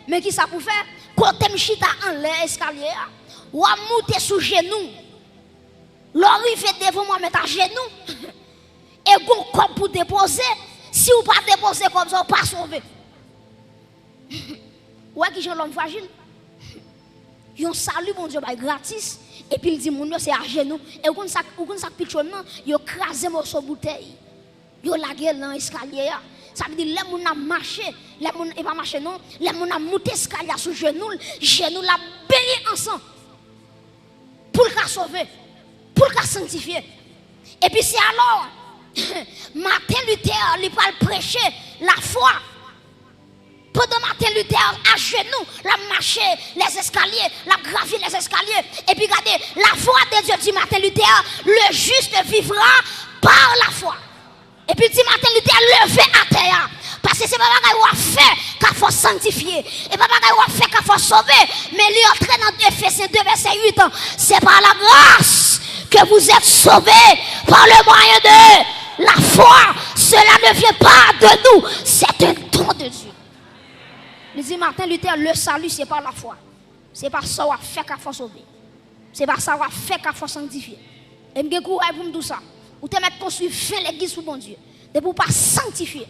Mais qui ça pour faire? Côté m'chita en l'air escalier, ou à monter sous genou. L'arrivé devant moi mettre à genoux. Et gon comme pour déposer, si vous pas déposer comme ça, vous pas sauver. Ouais qui j'ai l'homme fragile. Yon salut mon Dieu gratis et puis il dit mon Dieu c'est à genoux et ou kon ça pichon non, yo crasé morceau bouteille. Yo lagué dans escalier. Ça veut dire les moun a marché, les moun et pas marcher non, les moun a monté escalier sous genou la béni ensemble. Pour le sauver, pour le sanctifier. Et puis c'est alors Martin Luther il va prêcher la foi. Pendant Martin Luther à genoux, la marché les escaliers, la gravi les escaliers. Et puis regardez, la foi de Dieu dit Martin Luther, le juste vivra par la foi. Et puis dit Martin Luther, levé à terre. Parce que c'est pas ce qu'on a fait qu'il faut sanctifier. Et pas ce qu'on a fait qu'il faut sauver. Mais lui entraîne dans Ephésiens 2, verset 8. C'est par la grâce que vous êtes sauvés par le moyen de la foi. Cela ne vient pas de nous. C'est un don de Dieu. Il dit Martin Luther, le salut c'est par la foi. C'est par ça qu'on a fait qu'il faut sauver. C'est par ça qu'on a fait qu'il faut sanctifier. Et je courage pour me dire ça. Ou te mettre construire fin l'église pour bon Dieu. De pour pas sanctifier.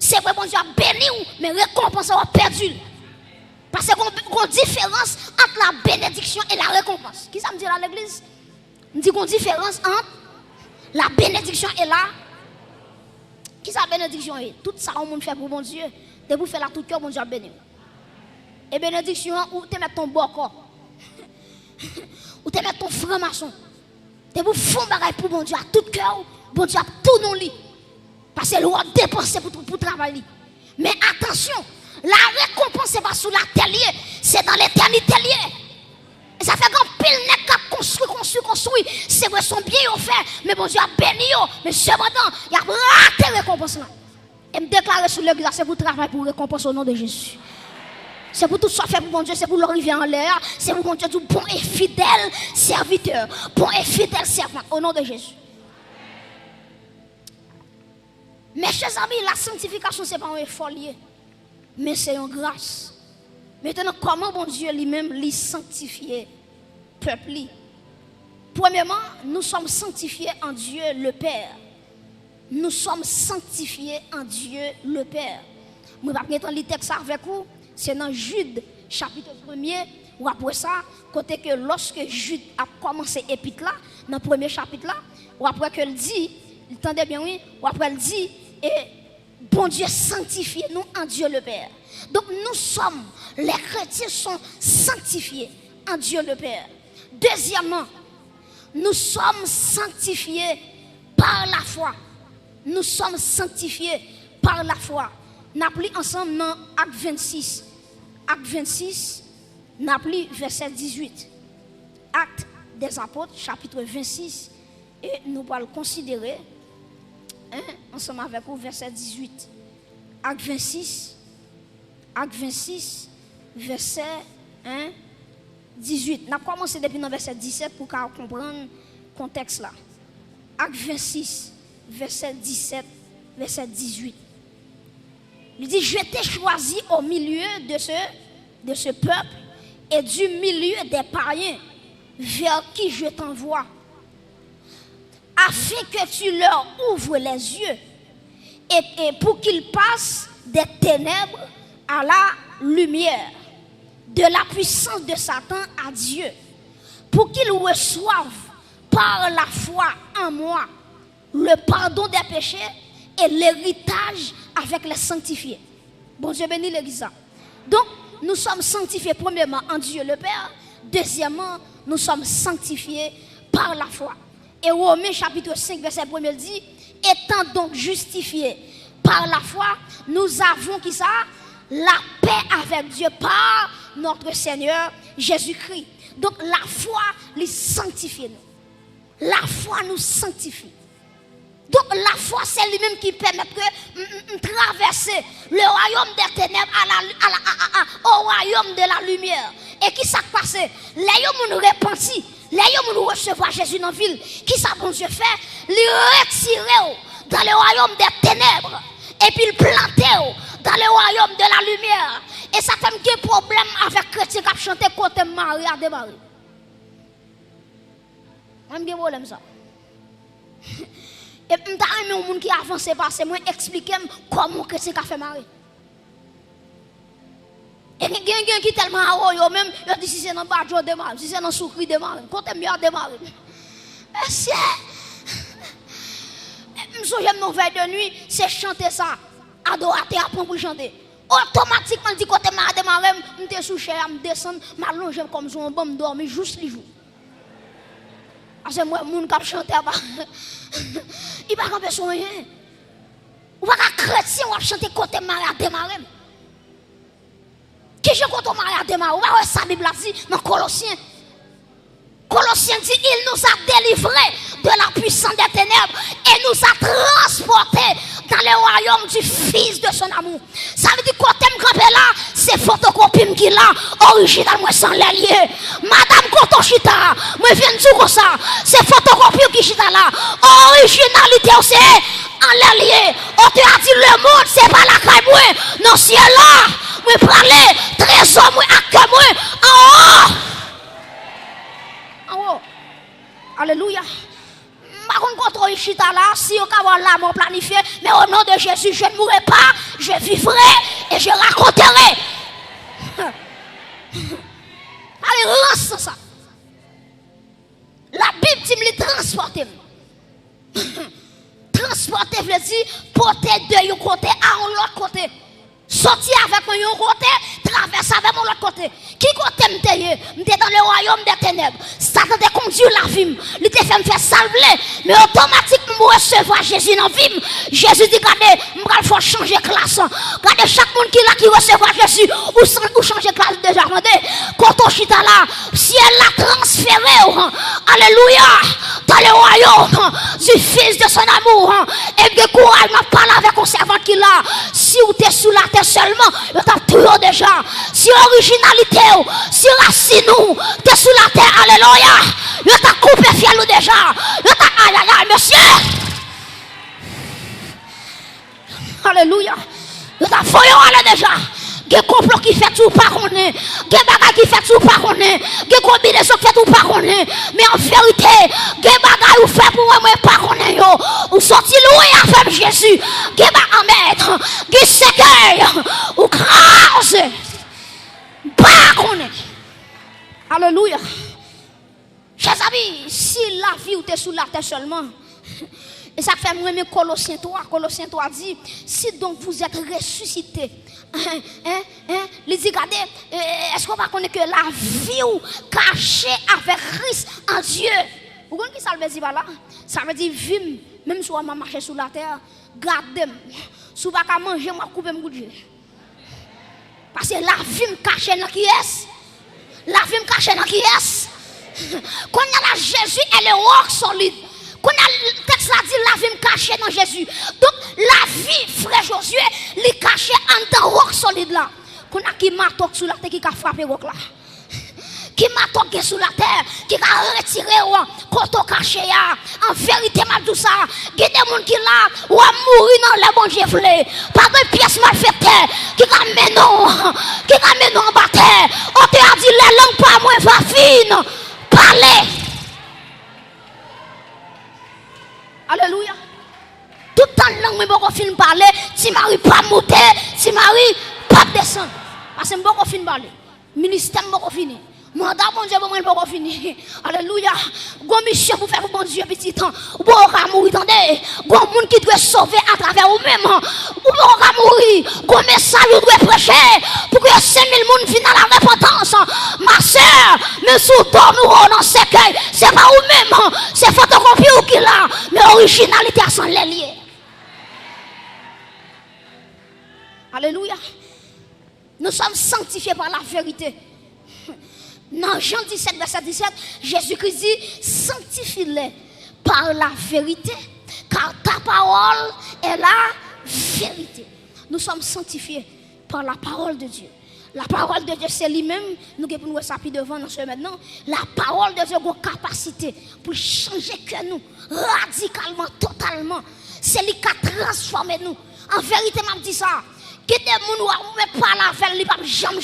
C'est vrai bon Dieu a béni ou mais récompense a perdu. Parce qu'il y a une différence entre la bénédiction et la récompense. Qui ça me dit à l'église? Me dit qu'on différence entre la bénédiction et la qui ça bénédiction est? Tout ça on monde fait pour bon Dieu. De vous faire la tout cœur bon Dieu a béni. Et bénédiction ou te mettre ton beau corps. Ou te mettre ton franc-maçon. De vous faire bagaille pour bon Dieu à tout cœur, bon Dieu a tout non lit. Parce que l'on dépenser pour travailler. Mais attention, la récompense c'est pas sous la terre, c'est dans l'éternité liée. Et ça fait qu'un pile n'est qu'à construit. C'est vrai son bien au fait, mais bon Dieu a béni. Mais cependant, il y a raté récompense là. Et me déclarer sur l'église, c'est pour travailler pour récompense au nom de Jésus. C'est pour tout ça fait pour mon Dieu, c'est pour l'arrivée en l'air, c'est pour mon Dieu tout bon et fidèle serviteur, bon et fidèle servant au nom de Jésus. Mes chers amis, la sanctification c'est pas un effort lié, mais c'est une grâce. Maintenant, comment bon Dieu lui-même lui sanctifier peuple? Premièrement, nous sommes sanctifiés en Dieu le Père. Nous sommes sanctifiés en Dieu le Père. Je ne vais pas prendre le texte avec vous. C'est dans Jude, chapitre 1er, ou après ça, côté que lorsque Jude a commencé l'épître là, dans le premier chapitre là, ou après qu'elle dit, il entendait bien oui, ou après elle dit, et bon Dieu sanctifie nous en Dieu le Père. Donc nous sommes, les chrétiens sont sanctifiés en Dieu le Père. Deuxièmement, nous sommes sanctifiés par la foi. Nous sommes sanctifiés par la foi. Nous avons ensemble dans Acte 26. Acte 26, nous avons verset 18. Acte des apôtres, chapitre 26. Et nous allons considérer, ensemble avec vous, verset 18. Acte 26, verset 18. Nous avons commencé depuis le verset 17 pour comprendre le contexte là. Acte 26, verset 17, verset 18. Il dit, je t'ai choisi au milieu de ce peuple et du milieu des païens vers qui je t'envoie, afin que tu leur ouvres les yeux et pour qu'ils passent des ténèbres à la lumière, de la puissance de Satan à Dieu, pour qu'ils reçoivent par la foi en moi le pardon des péchés et l'héritage avec les sanctifiés. Bon Dieu bénit l'église. Donc, nous sommes sanctifiés premièrement en Dieu le Père. Deuxièmement, nous sommes sanctifiés par la foi. Et Romains chapitre 5, verset 1 dit, étant donc justifiés par la foi, nous avons qui ça? La paix avec Dieu par notre Seigneur Jésus-Christ. Donc, la foi les sanctifie nous. La foi nous sanctifie. Donc la foi c'est lui-même qui permet de traverser le royaume des ténèbres au royaume de la lumière. Et qui s'est passé? Les gens repentis, les gens recevoir Jésus dans la ville. Qui ça bon Dieu fait? Les retirer dans le royaume des ténèbres. Et puis le planter dans le royaume de la lumière. Et ça fait un problème avec chrétien qui a chanté côté Marie à démarrer. Même un problème ça. Et je t'ai un monde qui avance parce moi expliquer comment chrétien a fait Marie. Et quelqu'un qui tellement haut, même, il dit si c'est dans le badge, démarre. Si c'est dans le soukri, démarre. Quand tu mieux démarrer. Et c'est. Je me mon veille de nuit, c'est chanter ça. Adorateur apprend pour chanter. Automatiquement, dit quand tu m'as démarré, je suis sous chair, je descends, je m'allonge comme si on me dormir juste les jours. Parce que moi, les gens qui chantent, il va pas besoin de rien. Ou pas chrétien, on va chanter côté malade démarrer. Qui je compte au mariage de Marie? On va sa Bible dit dans Colossiens. Colossiens dit il nous a délivrés de la puissance des ténèbres et nous a transportés dans le royaume du Fils de son amour. Ça veut dire qu'on t'aime camper là, c'est photocopie qui là, original moi sans l'allié. Madame Kotochita, moi viens de dire comme ça, c'est photocopie qui chita là, originalité c'est en l'allié. On te a dit le monde c'est pas la caille moi, non c'est là. Moi parler trésor moi acte moi en haut. En haut. Alléluia. Je ne contrôle pas là, si on a la mort planifiée, mais au nom de Jésus, je ne mourrai pas, je vivrai et je raconterai. Allez, lance ça. La Bible dit me transporter. Transporter veut dire porter de un côté à l'autre côté. Sortir avec moi un côté, traverser avec moi l'autre côté. Qui côté m'était dans le royaume des ténèbres. Satan te conduit la vie. Il te fait me faire salver. Mais automatiquement, je recevoir Jésus dans la vie. Jésus dit, regardez, il faut changer de classe. Regardez, chaque monde qui là qui recevoir Jésus, ou changer de classe déjà. Regardez, quand on chita là, si elle l'a transféré, alléluia, dans le royaume du Fils de son amour. Et de courage, m'a parlé avec un servant qui là. Si vous êtes sous la terre seulement, vous êtes tout déjà. Si originalité, si racine, tu es sous la terre, alléluia. Vous êtes coupé fiel déjà. Vous êtes aïe aïe aïe, monsieur. Alléluia. Vous êtes foyant déjà. Des complots qui fait tout pas qu'on est, des bagages qui fait tout pas qu'on est, des combinaisons qui fait tout pas qu'on est, mais en vérité, des bagages vous fait pour moi pas qu'on est yo, ou sorti loin avec Jésus, des bagages en mettre, des séquelles, ou crase, pas qu'on est. Alléluia. Chers amis, si la vie ou t'es sous la terre seulement, et ça fait moi mes Colossiens 3 dit, si donc vous êtes ressuscités, les dit, regardez, est-ce qu'on va connaître que la vie cachée avec Christ en Dieu? Vous comprenez ce que ça veut dire par là? Ça veut dire vivre, même si on va marcher sur la terre, gardez-moi. Si on va manger, moi couper mon Dieu. Parce que la vie cachée dans qui est? La vie cachée dans qui est? Quand il y a la Jésus, elle est roc solide. Quand le texte a dit la vie cachée dans Jésus. Donc la vie, frère Josué, elle est cachée en dans roc solide là. Quand il y a qui m'a toqué sur la terre, qui a frappé roc là. Qui m'a toqué sur la terre, qui a retiré quand on caché. En vérité, m'a tout ça. Il y a des gens qui là, ou a mourir dans les bons jefflés. Pas de pièce mal faite, qui a mené en bataille. On te a dit les langues pas moins va fine. Parlez. Alléluia. Tout le temps, langue, mais bon, fin parler. Si Marie pas monter, si Marie pas descendre. Parce que bon, fin parler. Ministère, bon, fini. Mandat, bon Dieu, bon fini. Alléluia. Gon mission pour faire bon Dieu, petit temps. Bon, on va mourir, attendez. Gon monde qui doit sauver à travers vous-même. Bon, on va mourir. Gon message, vous doit prêcher. Pour que 5000 personnes viennent à la repentance. Ma soeur, mais sous toi, nous, on en sécueil. C'est pas vous-même. C'est photocopie ou qui là. Mais originalité à sans les lier. Alléluia. Nous sommes sanctifiés par la vérité. Dans Jean 17, verset 17, Jésus-Christ dit, sanctifie-les par la vérité, car ta parole est la vérité. Nous sommes sanctifiés par la parole de Dieu. La parole de Dieu, c'est lui-même, nous devons nous appuyer devant nous maintenant. La parole de Dieu a une capacité pour changer que nous, radicalement, totalement. C'est lui qui a transformé nous. En vérité, je dis ça. Qui te moun ou pas la faire, il pas jamais